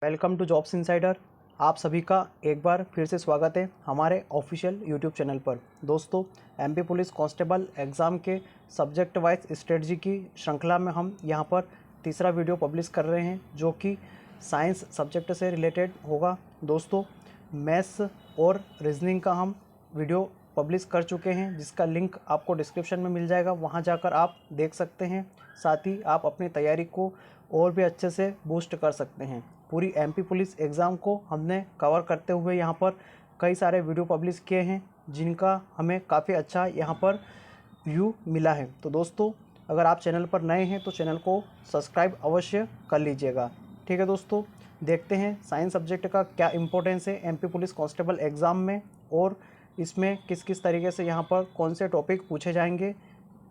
Welcome to jobs insider. आप सभी का एक बार फिर से स्वागत है हमारे ऑफिशियल यूट्यूब चैनल पर। दोस्तों, एमपी पुलिस कांस्टेबल एग्ज़ाम के सब्जेक्ट वाइज स्ट्रेटजी की श्रृंखला में हम यहां पर तीसरा वीडियो पब्लिश कर रहे हैं, जो कि साइंस सब्जेक्ट से रिलेटेड होगा। दोस्तों, मैथ्स और रीजनिंग का हम वीडियो पब्लिश कर चुके हैं, जिसका लिंक आपको डिस्क्रिप्शन में मिल जाएगा, वहां जाकर आप देख सकते हैं। साथ ही आप अपनी तैयारी को और भी अच्छे से बूस्ट कर सकते हैं। पूरी एमपी पुलिस एग्ज़ाम को हमने कवर करते हुए यहाँ पर कई सारे वीडियो पब्लिश किए हैं, जिनका हमें काफ़ी अच्छा यहाँ पर व्यू मिला है। तो दोस्तों, अगर आप चैनल पर नए हैं तो चैनल को सब्सक्राइब अवश्य कर लीजिएगा। ठीक है दोस्तों, देखते हैं साइंस सब्जेक्ट का क्या इम्पोर्टेंस है एमपी पुलिस कांस्टेबल एग्ज़ाम में, और इसमें किस किस तरीके से यहाँ पर कौन से टॉपिक पूछे जाएंगे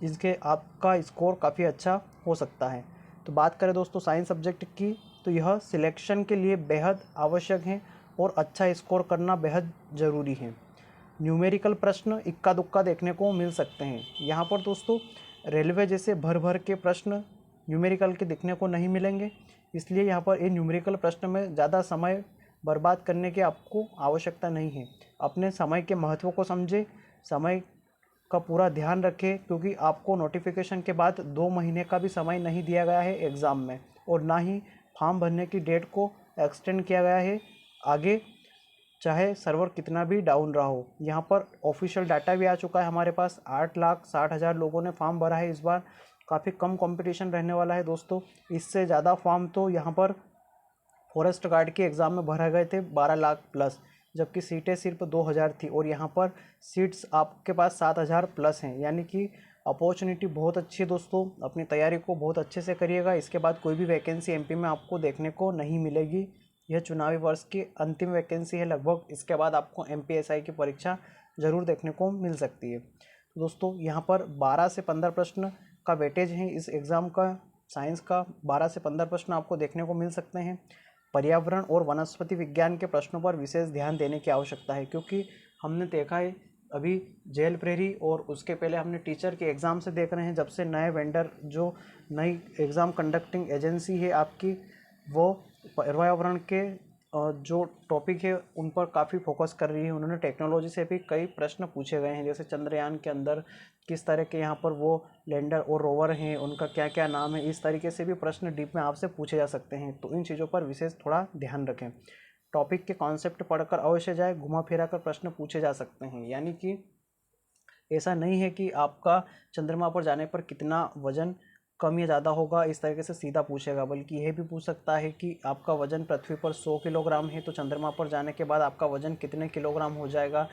जिसके आपका स्कोर काफ़ी अच्छा हो सकता है। तो बात करें दोस्तों साइंस सब्जेक्ट की, तो यह सिलेक्शन के लिए बेहद आवश्यक है और अच्छा स्कोर करना बेहद ज़रूरी है। न्यूमेरिकल प्रश्न इक्का दुक्का देखने को मिल सकते हैं यहाँ पर। दोस्तों, रेलवे जैसे भर भर के प्रश्न न्यूमेरिकल के दिखने को नहीं मिलेंगे, इसलिए यहाँ पर इन न्यूमेरिकल प्रश्न में ज़्यादा समय बर्बाद करने की आपको आवश्यकता नहीं है। अपने समय के महत्व को समझें, समय का पूरा ध्यान रखें, क्योंकि आपको नोटिफिकेशन के बाद 2 महीने का भी समय नहीं दिया गया है एग्ज़ाम में, और ना ही फॉर्म भरने की डेट को एक्सटेंड किया गया है आगे, चाहे सर्वर कितना भी डाउन रहा हो। यहाँ पर ऑफिशियल डाटा भी आ चुका है हमारे पास। 8,60,000 लोगों ने फॉर्म भरा है इस बार। काफ़ी कम कंपटीशन रहने वाला है दोस्तों। इससे ज़्यादा फॉर्म तो यहाँ पर फॉरेस्ट गार्ड के एग्ज़ाम में भरे गए थे 12 लाख प्लस, जबकि सीटें सिर्फ 2,000 थी, और यहाँ पर सीट्स आपके पास 7,000 प्लस हैं। यानी कि अपॉर्चुनिटी बहुत अच्छी है दोस्तों। अपनी तैयारी को बहुत अच्छे से करिएगा। इसके बाद कोई भी वैकेंसी एमपी में आपको देखने को नहीं मिलेगी। यह चुनावी वर्ष की अंतिम वैकेंसी है लगभग। इसके बाद आपको एमपीएसआई की परीक्षा ज़रूर देखने को मिल सकती है। तो दोस्तों, यहाँ पर 12 से 15 प्रश्न का वेटेज है इस एग्ज़ाम का। साइंस का 12 से 15 प्रश्न आपको देखने को मिल सकते हैं। पर्यावरण और वनस्पति विज्ञान के प्रश्नों पर विशेष ध्यान देने की आवश्यकता है, क्योंकि हमने देखा है अभी जेल प्रेरी और उसके पहले हमने टीचर के एग्ज़ाम से देख रहे हैं, जब से नए वेंडर जो नई एग्ज़ाम कंडक्टिंग एजेंसी है आपकी, वो पर्यावरण के जो टॉपिक है उन पर काफ़ी फोकस कर रही है। उन्होंने टेक्नोलॉजी से भी कई प्रश्न पूछे गए हैं, जैसे चंद्रयान के अंदर किस तरह के यहाँ पर वो लैंडर और रोवर हैं, उनका क्या क्या नाम है, इस तरीके से भी प्रश्न डीप में आपसे पूछे जा सकते हैं। तो इन चीज़ों पर विशेष थोड़ा ध्यान रखें। टॉपिक के कॉन्सेप्ट पढ़कर अवश्य जाए, घुमा फिरा कर प्रश्न पूछे जा सकते हैं। यानी कि ऐसा नहीं है कि आपका चंद्रमा पर जाने पर कितना वजन कम या ज़्यादा होगा इस तरीके से सीधा पूछेगा, बल्कि यह भी पूछ सकता है कि आपका वजन पृथ्वी पर 100 किलोग्राम है, तो चंद्रमा पर जाने के बाद आपका वजन कितने किलोग्राम हो जाएगा।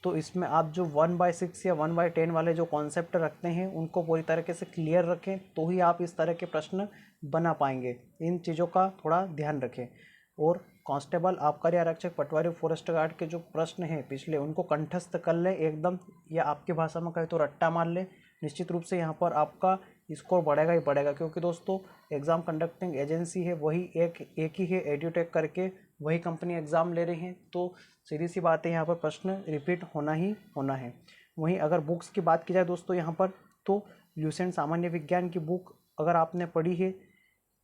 तो इसमें आप जो 1/6 या 1/10 वाले जो कॉन्सेप्ट रखते हैं उनको पूरी तरीके से क्लियर रखें, तो ही आप इस तरह के प्रश्न बना पाएंगे। इन चीज़ों का थोड़ा ध्यान रखें। और कांस्टेबल, आबकारी आरक्षक, पटवारी, फॉरेस्ट गार्ड के जो प्रश्न हैं पिछले, उनको कंठस्थ कर लें एकदम, या आपकी भाषा में कहे तो रट्टा मार लें। निश्चित रूप से यहाँ पर आपका स्कोर बढ़ेगा ही बढ़ेगा, क्योंकि दोस्तों एग्ज़ाम कंडक्टिंग एजेंसी है वही एक ही है, एड्यूटेक करके वही कंपनी एग्ज़ाम ले रही है। तो सीधी सी बात है, यहाँ पर प्रश्न रिपीट होना ही होना है। वहीं अगर बुक्स की बात की जाए दोस्तों यहाँ पर, तो ल्यूसेंट सामान्य विज्ञान की बुक अगर आपने पढ़ी है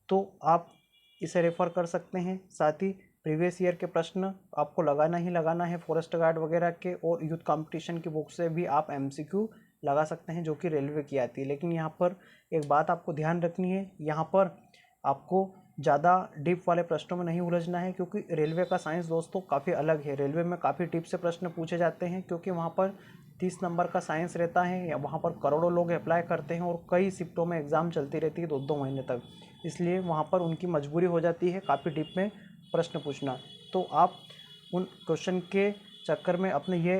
तो आप इसे रेफ़र कर सकते हैं। साथ ही प्रीवियस ईयर के प्रश्न आपको लगाना ही लगाना है फॉरेस्ट गार्ड वगैरह के, और यूथ कंपटीशन की बुक से भी आप एमसीक्यू लगा सकते हैं, जो कि रेलवे की आती है। लेकिन यहाँ पर एक बात आपको ध्यान रखनी है, यहाँ पर आपको ज़्यादा डीप वाले प्रश्नों में नहीं उलझना है, क्योंकि रेलवे का साइंस दोस्तों काफ़ी अलग है। रेलवे में काफ़ी डीप से प्रश्न पूछे जाते हैं, क्योंकि वहाँ पर 30 नंबर का साइंस रहता है, या वहाँ पर करोड़ों लोग अप्लाई करते हैं, और कई शिफ्टों में एग्ज़ाम चलती रहती है 2-2 महीने तक। इसलिए वहाँ पर उनकी मजबूरी हो जाती है काफ़ी डीप में प्रश्न पूछना। तो आप उन क्वेश्चन के चक्कर में अपने ये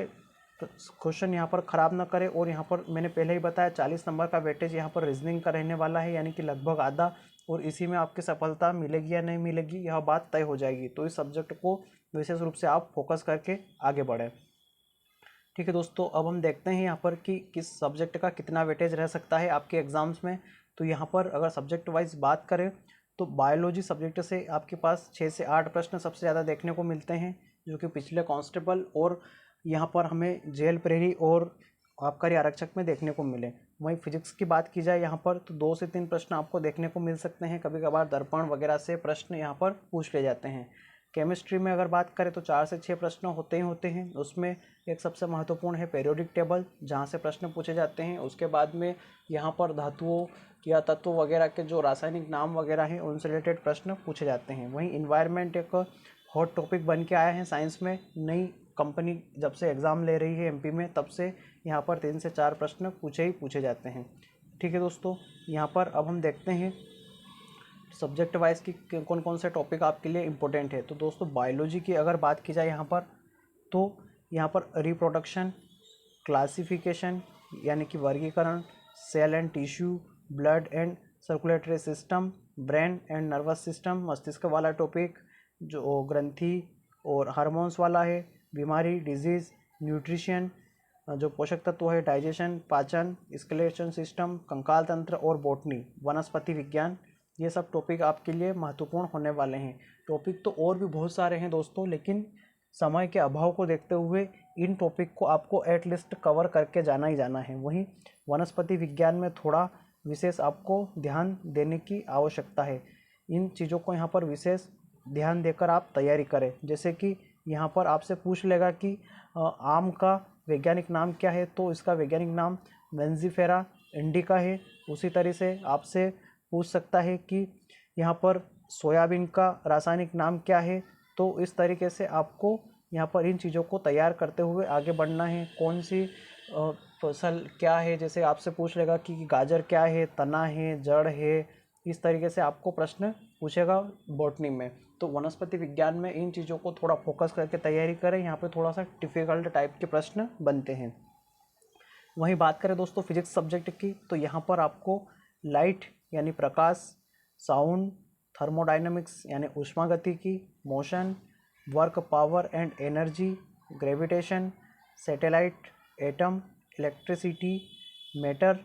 क्वेश्चन यहाँ पर ख़राब ना करें। और यहाँ पर मैंने पहले ही बताया 40 नंबर का वेटेज यहाँ पर रीजनिंग का रहने वाला है, यानी कि लगभग आधा, और इसी में आपकी सफलता मिलेगी या नहीं मिलेगी यह बात तय हो जाएगी। तो इस सब्जेक्ट को विशेष रूप से आप फोकस करके आगे बढ़ें। ठीक है दोस्तों, अब हम देखते हैं यहाँ पर कि किस सब्जेक्ट का कितना वेटेज रह सकता है आपके एग्ज़ाम्स में। तो यहाँ पर अगर सब्जेक्ट वाइज बात करें तो बायोलॉजी सब्जेक्ट से आपके पास 6 से 8 प्रश्न सबसे ज़्यादा देखने को मिलते हैं, जो कि पिछले कांस्टेबल और यहाँ पर हमें जेल प्रेरी और आबकारी आरक्षक में देखने को मिले। वहीं फिजिक्स की बात की जाए यहाँ पर तो 2 से 3 प्रश्न आपको देखने को मिल सकते हैं, कभी कभार दर्पण वगैरह से प्रश्न यहाँ पर पूछ ले जाते हैं। केमिस्ट्री में अगर बात करें तो 4 से 6 प्रश्न होते ही होते हैं। उसमें एक सबसे महत्वपूर्ण है पीरियोडिक टेबल, जहाँ से प्रश्न पूछे जाते हैं। उसके बाद में यहाँ पर धातुओं या तत्व वगैरह के जो रासायनिक नाम वगैरह हैं उनसे रिलेटेड प्रश्न पूछे जाते हैं। वहीं इन्वायरमेंट एक हॉट टॉपिक बन के आया है साइंस में। नई कंपनी जब से एग्ज़ाम ले रही है एमपी में, तब से यहाँ पर 3 से 4 प्रश्न पूछे जाते हैं। ठीक है दोस्तों, यहाँ पर अब हम देखते हैं सब्जेक्ट वाइज की कौन कौन से टॉपिक आपके लिए इम्पोर्टेंट है। तो दोस्तों बायोलॉजी की अगर बात की जाए यहाँ पर, तो यहाँ पर रिप्रोडक्शन, क्लासिफिकेशन यानी कि वर्गीकरण, cell and tissue, blood and circulatory system, brain and nervous system, मस्तिष्क वाला टॉपिक जो ग्रंथि और हार्मोन्स वाला है, बीमारी डिजीज़, न्यूट्रिशन जो पोषक तत्व है, डाइजेशन पाचन, स्केलेटन सिस्टम, कंकाल तंत्र और बॉटनी वनस्पति विज्ञान, ये सब टॉपिक आपके लिए महत्वपूर्ण होने वाले हैं। टॉपिक तो और भी बहुत सारे हैं दोस्तों, लेकिन समय के अभाव को देखते हुए इन टॉपिक को आपको एटलीस्ट कवर करके जाना ही जाना है। वहीं वनस्पति विज्ञान में थोड़ा विशेष आपको ध्यान देने की आवश्यकता है। इन चीज़ों को यहाँ पर विशेष ध्यान देकर आप तैयारी करें। जैसे कि यहाँ पर आपसे पूछ लेगा कि आम का वैज्ञानिक नाम क्या है, तो इसका वैज्ञानिक नाम वेंजीफेरा इंडिका है। उसी तरह से आपसे पूछ सकता है कि यहाँ पर सोयाबीन का रासायनिक नाम क्या है। तो इस तरीके से आपको यहाँ पर इन चीज़ों को तैयार करते हुए आगे बढ़ना है। कौन सी फसल क्या है, जैसे आपसे पूछ लेगा कि गाजर क्या है, तना है, जड़ है, इस तरीके से आपको प्रश्न पूछेगा बॉटनी में। तो वनस्पति विज्ञान में इन चीज़ों को थोड़ा फोकस करके तैयारी करें, यहाँ पे थोड़ा सा डिफ़िकल्ट टाइप के प्रश्न बनते हैं। वहीं बात करें दोस्तों फिजिक्स सब्जेक्ट की, तो यहाँ पर आपको लाइट यानी प्रकाश, साउंड, थर्मोडाइनमिक्स यानी ऊष्मागतिकी, motion, work power and energy, gravitation, satellite, atom, electricity, matter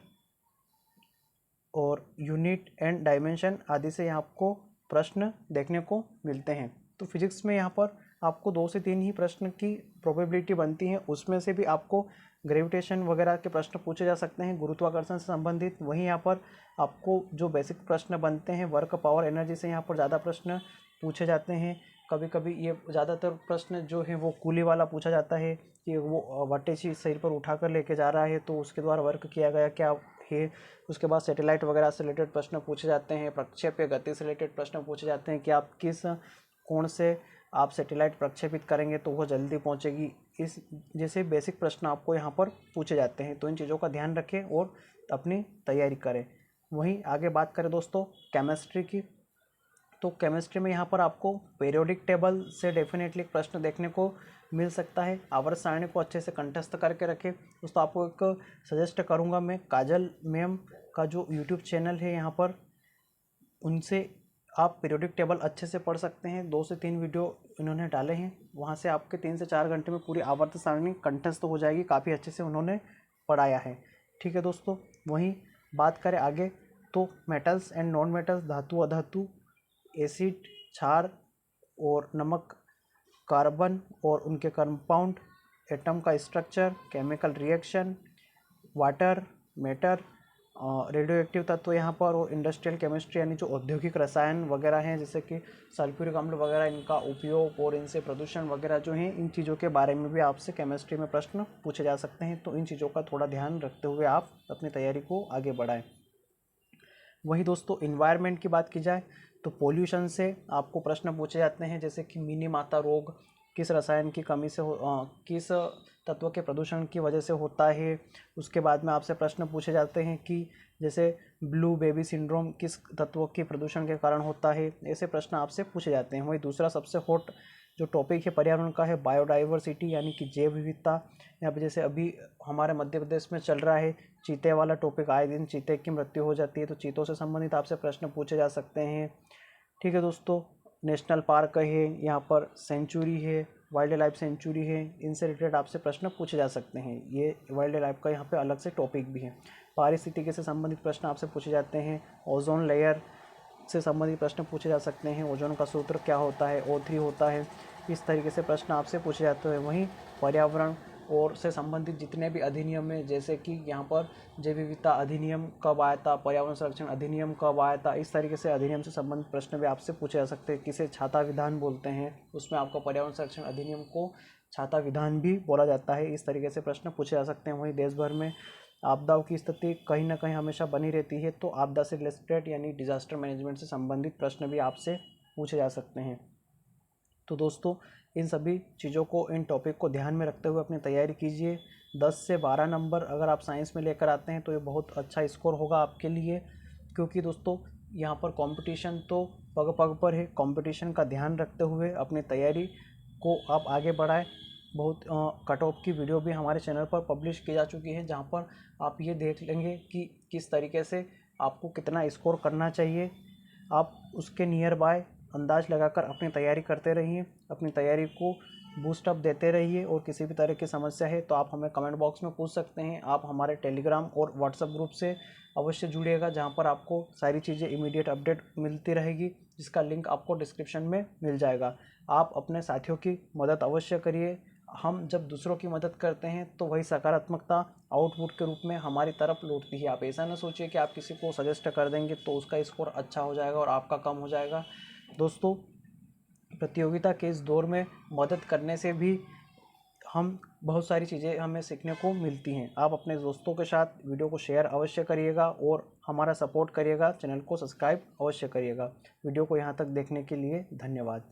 और यूनिट एंड डायमेंशन आदि से यहाँ आपको प्रश्न देखने को मिलते हैं। तो फिजिक्स में यहाँ पर आपको 2 से 3 ही प्रश्न की प्रोबेबिलिटी बनती है। उसमें से भी आपको ग्रेविटेशन वगैरह के प्रश्न पूछे जा सकते हैं, गुरुत्वाकर्षण से संबंधित। वहीं यहाँ पर आपको जो बेसिक प्रश्न बनते हैं वर्क पावर एनर्जी से, यहाँ पर ज़्यादा प्रश्न पूछे जाते हैं। कभी कभी ये ज़्यादातर प्रश्न जो है वो कूली वाला पूछा जाता है कि वो वटेशी सिर पर उठा कर लेके जा रहा है, तो उसके द्वारा वर्क किया गया क्या है। उसके बाद सैटेलाइट वगैरह से रिलेटेड प्रश्न पूछे जाते हैं, प्रक्षेप्य गति से रिलेटेड प्रश्न पूछे जाते हैं कि आप किस कोण से आप सैटेलाइट प्रक्षेपित करेंगे तो वो जल्दी पहुंचेगी। इस जैसे बेसिक प्रश्न आपको यहाँ पर पूछे जाते हैं। तो इन चीज़ों का ध्यान रखें और अपनी तैयारी करें। वहीं आगे बात करें दोस्तों केमिस्ट्री की, तो केमिस्ट्री में यहाँ पर आपको पीरियोडिक टेबल से डेफिनेटली प्रश्न देखने को मिल सकता है। आवर्त सारणी को अच्छे से कंठस्थ करके रखें। दोस्तों आपको एक सजेस्ट करूँगा मैं, काजल मैम का जो यूट्यूब चैनल है यहाँ पर, उनसे आप पीरियोडिक टेबल अच्छे से पढ़ सकते हैं। 2 से 3 वीडियो इन्होंने डाले हैं, वहाँ से आपके 3 से 4 घंटे में पूरी आवर्त सारणी कंठस्थ हो जाएगी। काफ़ी अच्छे से उन्होंने पढ़ाया है। ठीक है दोस्तों, वहीं बात करें आगे तो मेटल्स एंड नॉन मेटल्स, धातु अधातु, एसिड, क्षार और नमक, कार्बन और उनके कंपाउंड, एटम का structure, chemical reaction, water, matter, radio active तत्व यहाँ पर, और इंडस्ट्रियल केमिस्ट्री यानी जो औद्योगिक रसायन वगैरह हैं जैसे कि सल्फ्यूरिक अम्ल वगैरह, इनका उपयोग और इनसे प्रदूषण वगैरह जो हैं, इन चीज़ों के बारे में भी आपसे केमिस्ट्री में प्रश्न पूछे जा सकते हैं। तो इन चीज़ों का थोड़ा ध्यान रखते हुए आप अपनी तैयारी को आगे बढ़ाएं। वहीं दोस्तों इन्वायरमेंट की बात की जाए तो पोल्यूशन से आपको प्रश्न पूछे जाते हैं, जैसे कि मिनी माता रोग किस रसायन की कमी से किस तत्व के प्रदूषण की वजह से होता है। उसके बाद में आपसे प्रश्न पूछे जाते हैं कि जैसे ब्लू बेबी सिंड्रोम किस तत्व के प्रदूषण के कारण होता है। ऐसे प्रश्न आपसे पूछे जाते हैं। वहीं दूसरा सबसे हॉट जो टॉपिक है पर्यावरण का है बायोडाइवर्सिटी यानी कि जैव विविधता। यहाँ पे जैसे अभी हमारे मध्य प्रदेश में चल रहा है चीते वाला टॉपिक, आए दिन चीते की मृत्यु हो जाती है, तो चीतों से संबंधित आपसे प्रश्न पूछे जा सकते हैं। ठीक है दोस्तों, नेशनल पार्क है, यहाँ पर सेंचुरी है, वाइल्ड लाइफ सेंचुरी है, इनसे रिलेटेड आपसे प्रश्न पूछे जा सकते हैं। ये वाइल्ड लाइफ का यहाँ पे अलग से टॉपिक भी है। पारिस्थितिकी से संबंधित प्रश्न आपसे पूछे जाते हैं। ओजोन लेयर से संबंधित प्रश्न पूछे जा सकते हैं। ओजोन का सूत्र क्या होता है, O3 होता है, इस तरीके से प्रश्न आपसे पूछे जाते हैं। वहीं पर्यावरण और से संबंधित जितने भी अधिनियम हैं, जैसे कि यहाँ पर जैव विविधता अधिनियम कब आया था, पर्यावरण संरक्षण अधिनियम कब आया था, इस तरीके से अधिनियम से संबंधित प्रश्न भी आपसे पूछे जा सकते हैं। किसे छाता विधान बोलते हैं, उसमें आपको पर्यावरण संरक्षण अधिनियम को छाता विधान भी बोला जाता है। इस तरीके से प्रश्न पूछे जा सकते हैं। वहीं देश भर में आपदाओं की स्थिति कहीं ना कहीं हमेशा बनी रहती है, तो आपदा से रिलेटेड यानी डिजास्टर मैनेजमेंट से संबंधित प्रश्न भी आपसे पूछे जा सकते हैं। तो दोस्तों, इन सभी चीज़ों को, इन टॉपिक को ध्यान में रखते हुए अपनी तैयारी कीजिए। 10 से 12 नंबर अगर आप साइंस में लेकर आते हैं तो ये बहुत अच्छा स्कोर होगा आपके लिए, क्योंकि दोस्तों यहाँ पर कंपटीशन तो पग पग पर है। कंपटीशन का ध्यान रखते हुए अपनी तैयारी को आप आगे बढ़ाएं। बहुत कट ऑफ की वीडियो भी हमारे चैनल पर पब्लिश की जा चुकी है, जहाँ पर आप ये देख लेंगे कि किस तरीके से आपको कितना स्कोर करना चाहिए। आप उसके नियर बाय अंदाज लगाकर अपनी तैयारी करते रहिए, अपनी तैयारी को बूस्टअप देते रहिए। और किसी भी तरह की समस्या है तो आप हमें कमेंट बॉक्स में पूछ सकते हैं। आप हमारे टेलीग्राम और व्हाट्सएप ग्रुप से अवश्य जुड़िएगा, जहां पर आपको सारी चीज़ें इमीडिएट अपडेट मिलती रहेगी, जिसका लिंक आपको डिस्क्रिप्शन में मिल जाएगा। आप अपने साथियों की मदद अवश्य करिए। हम जब दूसरों की मदद करते हैं तो वही सकारात्मकता आउटपुट के रूप में हमारी तरफ लौटती है। आप ऐसा ना सोचिए कि आप किसी को सजेस्ट कर देंगे तो उसका स्कोर अच्छा हो जाएगा और आपका कम हो जाएगा। दोस्तों, प्रतियोगिता के इस दौर में मदद करने से भी हम बहुत सारी चीज़ें हमें सीखने को मिलती हैं। आप अपने दोस्तों के साथ वीडियो को शेयर अवश्य करिएगा और हमारा सपोर्ट करिएगा, चैनल को सब्सक्राइब अवश्य करिएगा। वीडियो को यहाँ तक देखने के लिए धन्यवाद।